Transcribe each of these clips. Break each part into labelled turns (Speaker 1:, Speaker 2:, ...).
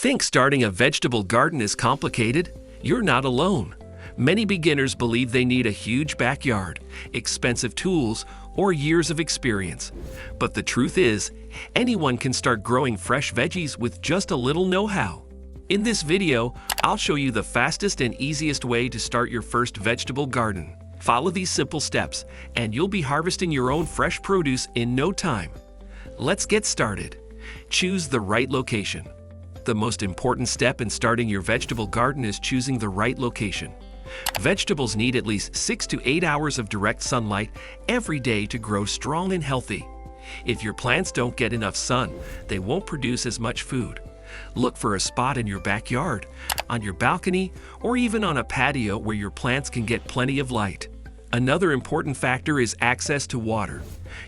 Speaker 1: Think starting a vegetable garden is complicated? You're not alone. Many beginners believe they need a huge backyard, expensive tools, or years of experience. But the truth is, anyone can start growing fresh veggies with just a little know-how. In this video, I'll show you the fastest and easiest way to start your first vegetable garden. Follow these simple steps, and you'll be harvesting your own fresh produce in no time. Let's get started. Choose the right location. The most important step in starting your vegetable garden is choosing the right location. Vegetables need at least 6 to 8 hours of direct sunlight every day to grow strong and healthy. If your plants don't get enough sun, they won't produce as much food. Look for a spot in your backyard, on your balcony, or even on a patio where your plants can get plenty of light. Another important factor is access to water.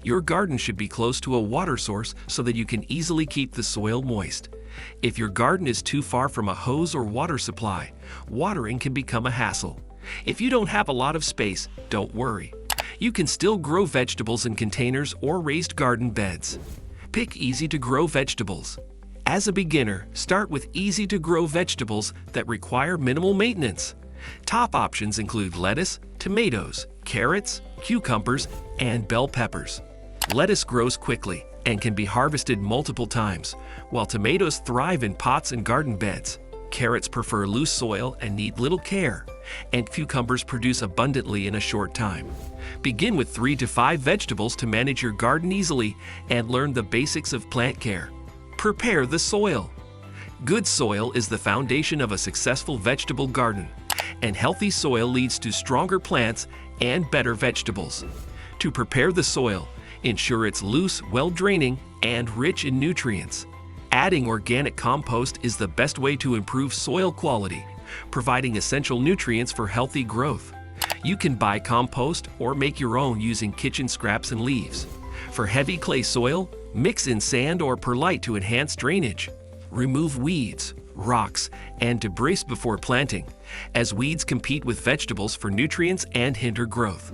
Speaker 1: Your garden should be close to a water source so that you can easily keep the soil moist. If your garden is too far from a hose or water supply, watering can become a hassle. If you don't have a lot of space, don't worry. You can still grow vegetables in containers or raised garden beds. Pick easy-to-grow vegetables. As a beginner, start with easy-to-grow vegetables that require minimal maintenance. Top options include lettuce, tomatoes, carrots, cucumbers, and bell peppers. Lettuce grows quickly and can be harvested multiple times, while tomatoes thrive in pots and garden beds. Carrots prefer loose soil and need little care, and cucumbers produce abundantly in a short time. Begin with 3 to 5 vegetables to manage your garden easily and learn the basics of plant care. Prepare the soil. Good soil is the foundation of a successful vegetable garden, and healthy soil leads to stronger plants and better vegetables. To prepare the soil, ensure it's loose, well-draining, and rich in nutrients. Adding organic compost is the best way to improve soil quality, providing essential nutrients for healthy growth. You can buy compost or make your own using kitchen scraps and leaves. For heavy clay soil, mix in sand or perlite to enhance drainage. Remove weeds, rocks, and debris before planting, as weeds compete with vegetables for nutrients and hinder growth.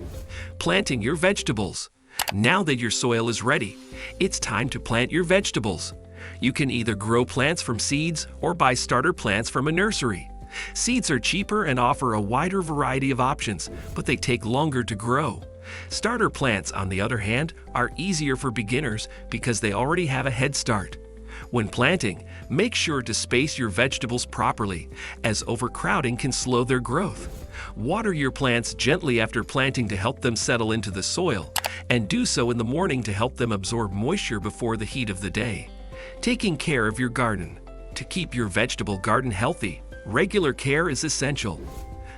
Speaker 1: Planting your vegetables. Now that your soil is ready, it's time to plant your vegetables. You can either grow plants from seeds or buy starter plants from a nursery. Seeds are cheaper and offer a wider variety of options, but they take longer to grow. Starter plants, on the other hand, are easier for beginners because they already have a head start. When planting, make sure to space your vegetables properly, as overcrowding can slow their growth. Water your plants gently after planting to help them settle into the soil, and do so in the morning to help them absorb moisture before the heat of the day. Taking care of your garden. To keep your vegetable garden healthy, regular care is essential.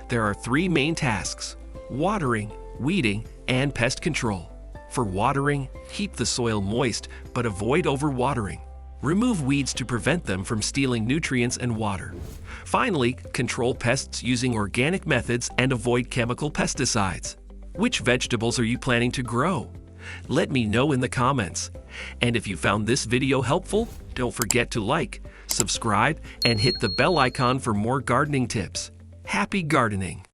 Speaker 1: There are 3 main tasks: watering, weeding, and pest control. For watering, keep the soil moist but avoid overwatering. Remove weeds to prevent them from stealing nutrients and water. Finally, control pests using organic methods and avoid chemical pesticides. Which vegetables are you planning to grow? Let me know in the comments. And if you found this video helpful, don't forget to like, subscribe, and hit the bell icon for more gardening tips. Happy gardening!